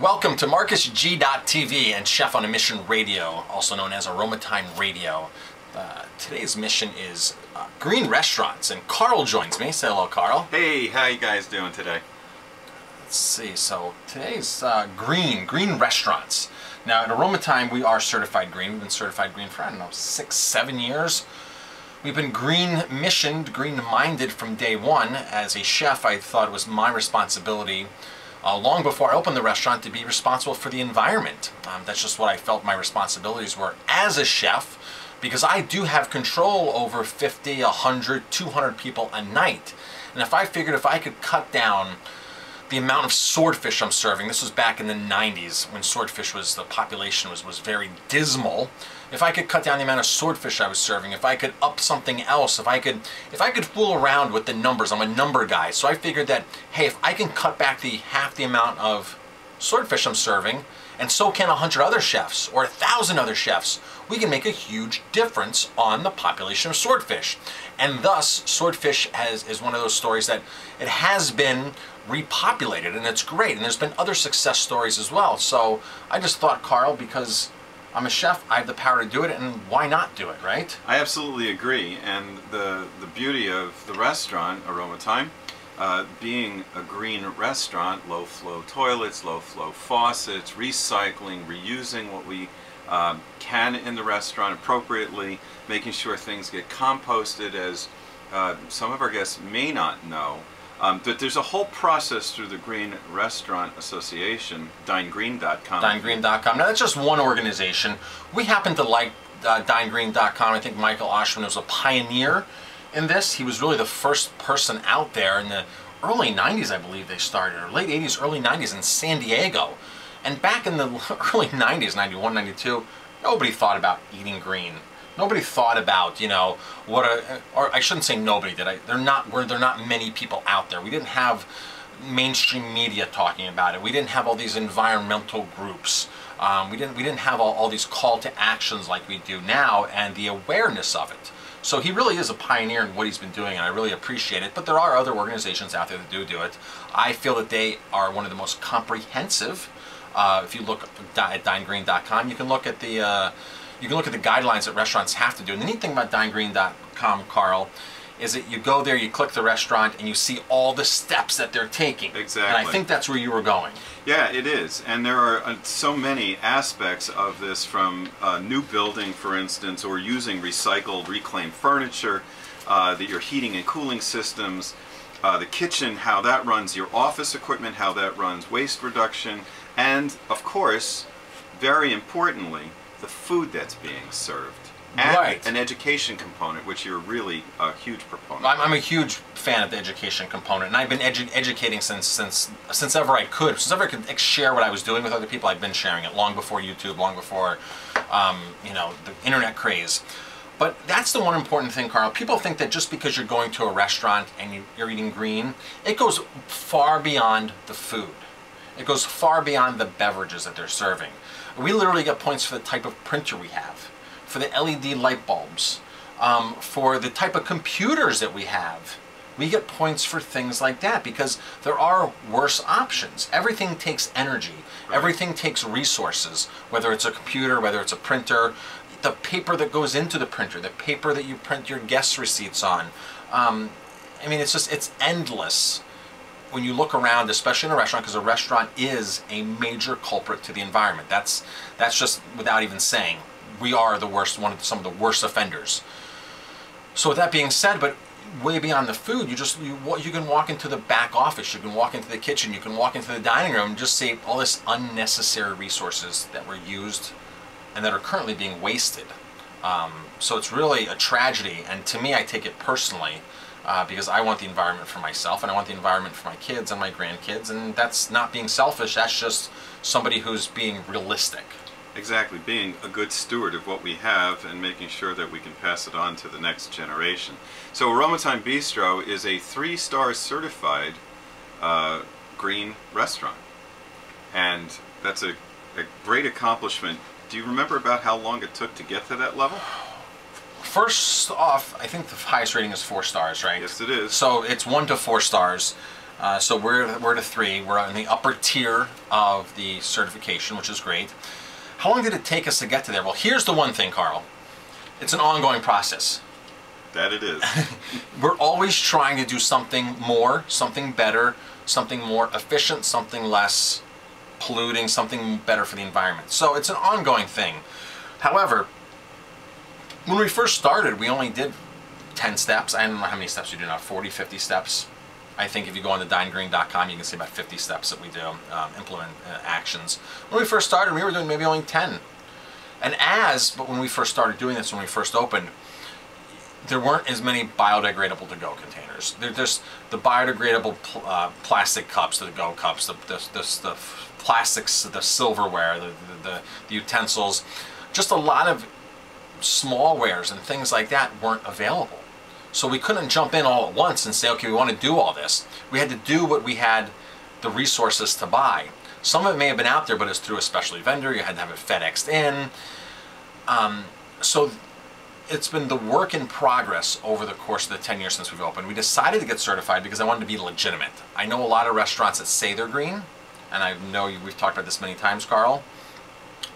Welcome to MarcusG.tv and Chef on a Mission Radio, also known as Aroma Thyme Radio. Today's mission is green restaurants, and Carl joins me. Say hello, Carl. Hey, how you guys doing today? Let's see, so today's green restaurants. Now at Aroma Thyme we are certified green. We've been certified green for, I don't know, 6-7 years. We've been green missioned, green minded from day one. As a chef, I thought it was my responsibility long before I opened the restaurant to be responsible for the environment. That's just what I felt my responsibilities were as a chef, because I do have control over 50, 100, 200 people a night. And if I figured if I could cut down the amount of swordfish I'm serving, this was back in the 90s when swordfish was, the population was very dismal. If I could cut down the amount of swordfish I was serving, if I could up something else, if I could fool around with the numbers, I'm a number guy. So I figured that, hey, if I can cut back half the amount of swordfish I'm serving, and so can 100 other chefs or 1,000 other chefs, we can make a huge difference on the population of swordfish. And thus, swordfish is one of those stories that it has been repopulated, and it's great. And there's been other success stories as well. So I just thought, Carl, because I'm a chef, I have the power to do it, and why not do it, right? I absolutely agree. And the beauty of the restaurant, Aroma Thyme, being a green restaurant, low flow toilets, low flow faucets, recycling, reusing what we can in the restaurant appropriately, making sure things get composted, as some of our guests may not know. But there's a whole process through the Green Restaurant Association, dinegreen.com. Dinegreen.com. Now that's just one organization. We happen to like dinegreen.com. I think Michael Oshman was a pioneer in this. He was really the first person out there in the early 90s, I believe they started, or late 80s, early 90s in San Diego. And back in the early 90s, 91, 92, nobody thought about eating green. Nobody thought about, you know, or I shouldn't say nobody did. There are not many people out there. We didn't have mainstream media talking about it. We didn't have all these environmental groups. We didn't have all these call to actions like we do now, and the awareness of it. So he really is a pioneer in what he's been doing, and I really appreciate it. But there are other organizations out there that do it. I feel that they are one of the most comprehensive. If you look at dinegreen.com, you can look at the guidelines that restaurants have to do. And the neat thing about dinegreen.com, Carl, is that you go there, you click the restaurant, and you see all the steps that they're taking. Exactly. And I think that's where you were going. Yeah, it is. And there are so many aspects of this, from new building, for instance, or using recycled, reclaimed furniture, your heating and cooling systems, the kitchen, how that runs, your office equipment, how that runs, waste reduction, and, of course, very importantly, the food that's being served. And right. An education component, which you're really a huge proponent. I'm a huge fan of the education component, and I've been educating since ever I could. Since ever I could share what I was doing with other people, I've been sharing it long before YouTube, long before you know, the internet craze. But that's the one important thing, Carl. People think that just because you're going to a restaurant and you're eating green, it goes far beyond the food. It goes far beyond the beverages that they're serving. We literally get points for the type of printer we have, for the LED light bulbs, for the type of computers that we have. We get points for things like that because there are worse options. Everything takes energy. Right. Everything takes resources, whether it's a computer, whether it's a printer, the paper that goes into the printer, the paper that you print your guest receipts on. I mean, it's endless when you look around, especially in a restaurant, because a restaurant is a major culprit to the environment. That's just without even saying. We are the worst, some of the worst offenders. So with that being said, but way beyond the food, you can walk into the back office, you can walk into the kitchen, you can walk into the dining room and just see all this unnecessary resources that were used and that are currently being wasted. So it's really a tragedy, and to me, I take it personally. Because I want the environment for myself, and I want the environment for my kids and my grandkids, and that's not being selfish, that's just somebody who's being realistic. Exactly, being a good steward of what we have and making sure that we can pass it on to the next generation. So Aroma Thyme Bistro is a 3-star certified green restaurant, and that's a great accomplishment. Do you remember about how long it took to get to that level? First off, I think the highest rating is 4 stars, right? Yes, it is. So it's 1 to 4 stars. So we're at a 3. We're in the upper tier of the certification, which is great. How long did it take us to get to there? Well, here's the one thing, Carl. It's an ongoing process. That it is. We're always trying to do something more, something better, something more efficient, something less polluting, something better for the environment. So it's an ongoing thing. However, when we first started, we only did 10 steps. I don't know how many steps we do now, 40, 50 steps. I think if you go on to dinegreen.com, you can see about 50 steps that we do, implement actions. When we first started, we were doing maybe only 10. But when we first started doing this, when we first opened, there weren't as many biodegradable to-go containers. There's the biodegradable plastic cups, the to-go cups, the plastics, the silverware, the utensils. Just a lot of small wares and things like that weren't available. So we couldn't jump in all at once and say, okay, we want to do all this. We had to do what we had the resources to buy. Some of it may have been out there, but it's through a specialty vendor. You had to have it FedExed in. So it's been the work in progress over the course of the 10 years since we've opened. We decided to get certified because I wanted to be legitimate. I know a lot of restaurants that say they're green, and I know we've talked about this many times, Carl.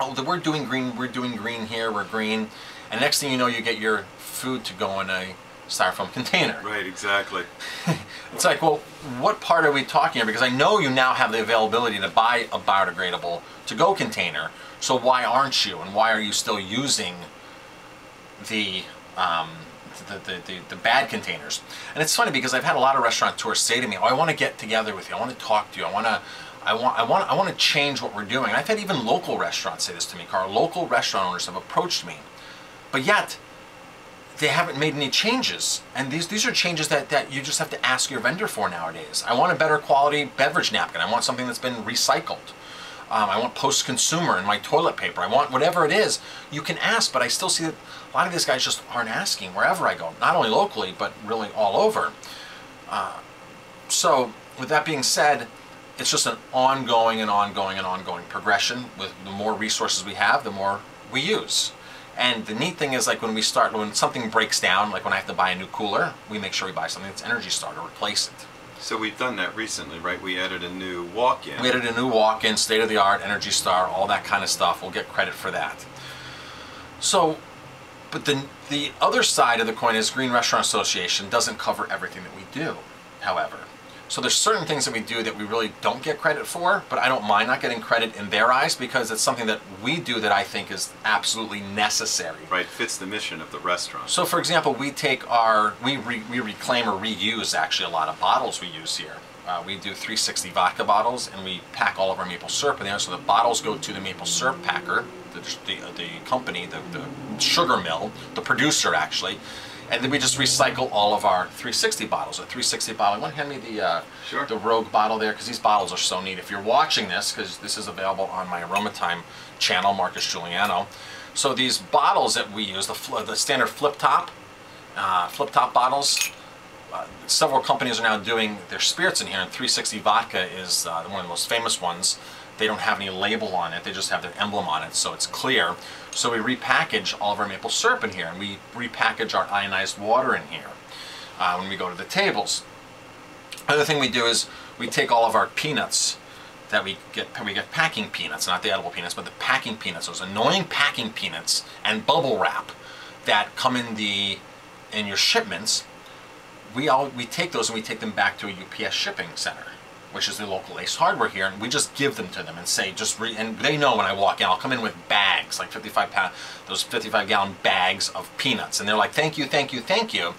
Oh, we're doing green here, we're green. And next thing you know, you get your food to go in a styrofoam container. Right, exactly. It's like, well, what part are we talking here? Because I know you now have the availability to buy a biodegradable to-go container, so why aren't you? And why are you still using the bad containers? And it's funny because I've had a lot of restaurateurs say to me, oh, I want to get together with you, I want to talk to you, I want to change what we're doing. And I've had even local restaurants say this to me, Carl. Local restaurant owners have approached me, but yet they haven't made any changes. And these are changes that you just have to ask your vendor for nowadays. I want a better quality beverage napkin. I want something that's been recycled. I want post-consumer in my toilet paper. I want whatever it is. You can ask, but I still see that a lot of these guys just aren't asking wherever I go. Not only locally, but really all over. So with that being said, it's just an ongoing progression. With the more resources we have, the more we use. And the neat thing is, like when something breaks down, like when I have to buy a new cooler, we make sure we buy something that's Energy Star to replace it. So we've done that recently, right? We added a new walk-in. We added a new walk-in, state-of-the-art, Energy Star, all that kind of stuff. We'll get credit for that. So, but the other side of the coin is Green Restaurant Association doesn't cover everything that we do, however. So there's certain things that we do that we really don't get credit for, but I don't mind not getting credit in their eyes because it's something that we do that I think is absolutely necessary. Right, fits the mission of the restaurant. So for example, we reclaim or reuse actually a lot of bottles we use here. We do 360 vodka bottles and we pack all of our maple syrup in there. So the bottles go to the maple syrup packer, the company, the sugar mill, the producer actually. And then we just recycle all of our 360 bottles. A 360 bottle. You want to hand me the Rogue bottle there? Because these bottles are so neat. If you're watching this, because this is available on my Aroma Thyme channel, Marcus Giuliano. So these bottles that we use, the standard flip top bottles, several companies are now doing their spirits in here, and 360 Vodka is one of the most famous ones. They don't have any label on it, they just have their emblem on it, so it's clear. So we repackage all of our maple syrup in here, and we repackage our ionized water in here when we go to the tables. Another thing we do is we take all of our peanuts that we get packing peanuts, not the edible peanuts, but the packing peanuts, those annoying packing peanuts and bubble wrap that come in your shipments. We take those and we take them back to a UPS shipping center, which is the local Ace Hardware here, and we just give them to them and say, and they know when I walk in, I'll come in with bags, like those 55-gallon bags of peanuts, and they're like, thank you, thank you, thank you,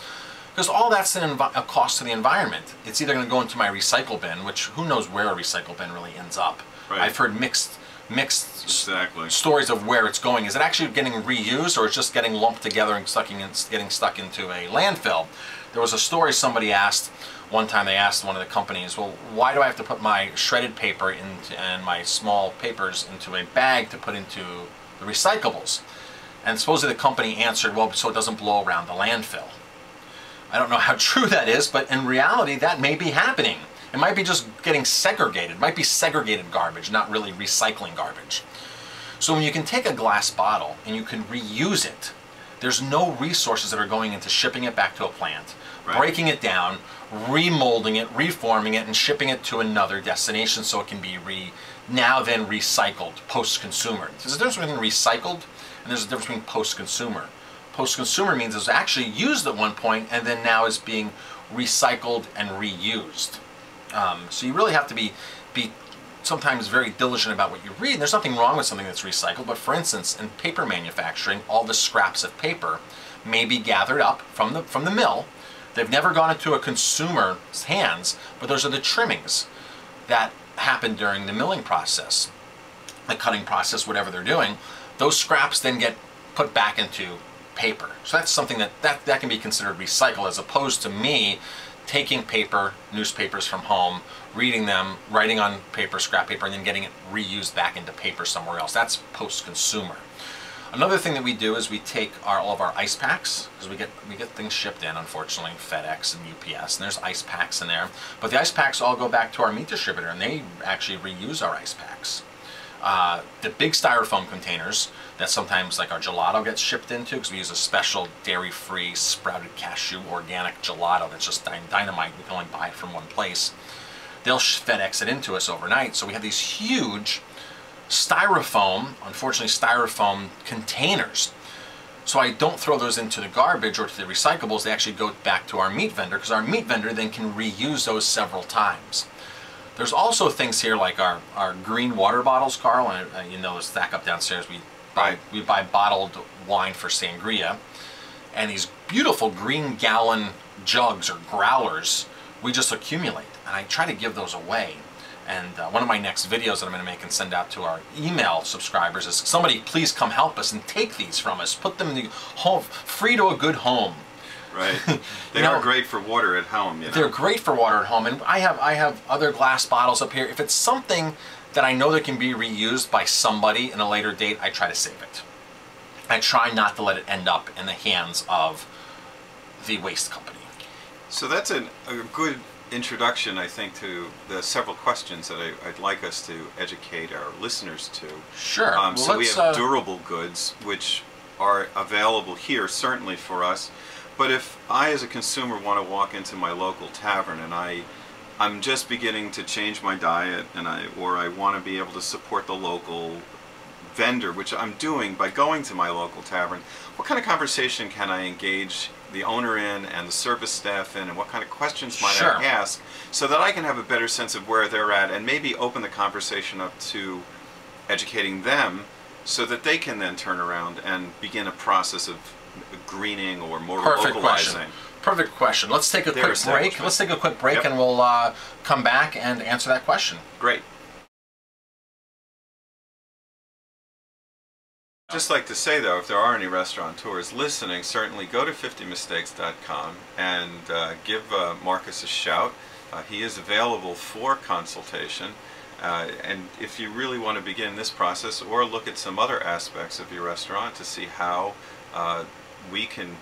because all that's a cost to the environment. It's either going to go into my recycle bin, which who knows where a recycle bin really ends up. Right. I've heard mixed stories of where it's going. Is it actually getting reused, or it's just getting lumped together and getting stuck into a landfill? There was a story somebody asked. One time they asked one of the companies, well, why do I have to put my shredded paper and my small papers into a bag to put into the recyclables? And supposedly the company answered, well, so it doesn't blow around the landfill. I don't know how true that is, but in reality that may be happening. It might be just getting segregated. It might be segregated garbage, not really recycling garbage. So when you can take a glass bottle and you can reuse it, there's no resources that are going into shipping it back to a plant, Right. breaking it down, remolding it, reforming it, and shipping it to another destination so it can be now then recycled post-consumer. There's a difference between recycled and there's a difference between post-consumer. Post-consumer means it was actually used at one point and then now is being recycled and reused. So you really have to be sometimes very diligent about what you read. And there's nothing wrong with something that's recycled, but for instance, in paper manufacturing, all the scraps of paper may be gathered up from the mill. They've never gone into a consumer's hands, but those are the trimmings that happen during the milling process, the cutting process, whatever they're doing. Those scraps then get put back into paper. So that's something that can be considered recycled, as opposed to me taking paper, newspapers from home, reading them, writing on paper, scrap paper, and then getting it reused back into paper somewhere else. That's post-consumer. Another thing that we do is we take all of our ice packs, because we get things shipped in, unfortunately, FedEx and UPS, and there's ice packs in there. But the ice packs all go back to our meat distributor, and they actually reuse our ice packs. The big styrofoam containers that sometimes like our gelato gets shipped into, because we use a special dairy-free sprouted cashew organic gelato that's just dynamite. We can only buy it from one place. They'll FedEx it into us overnight. So we have these huge styrofoam, unfortunately styrofoam containers. So I don't throw those into the garbage or to the recyclables. They actually go back to our meat vendor, because our meat vendor then can reuse those several times. There's also things here like our green water bottles, Carl, and you know, stack up downstairs. We buy bottled wine for sangria, and these beautiful green gallon jugs or growlers we just accumulate, and I try to give those away. And one of my next videos that I'm going to make and send out to our email subscribers is, somebody please come help us and take these from us, put them in the home, free to a good home. Right. They are great for water at home. You know? They're great for water at home, and I have other glass bottles up here. If it's something that I know that can be reused by somebody in a later date, I try to save it. I try not to let it end up in the hands of the waste company. So that's a good introduction, I think, to the several questions that I'd like us to educate our listeners to. Sure. So we have durable goods, which are available here, certainly for us. But if I, as a consumer, want to walk into my local tavern and I'm just beginning to change my diet, and I want to be able to support the local vendor, which I'm doing by going to my local tavern, what kind of conversation can I engage the owner in and the service staff in, and what kind of questions might I ask, so that I can have a better sense of where they're at, and maybe open the conversation up to educating them, so that they can then turn around and begin a process of greening or more localizing. Perfect question. Let's take a quick break. Let's take a quick break, and we'll come back and answer that question. Great. Just like to say, though, if there are any restaurateurs listening, certainly go to 50mistakes.com and give Marcus a shout. He is available for consultation. And if you really want to begin this process, or look at some other aspects of your restaurant to see how we can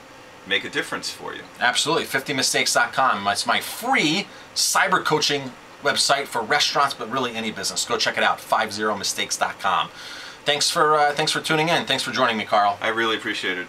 make a difference for you. Absolutely. 50mistakes.com. It's my free cyber coaching website for restaurants, but really any business. Go check it out. 50mistakes.com. Thanks for tuning in. Thanks for joining me, Carl. I really appreciate it.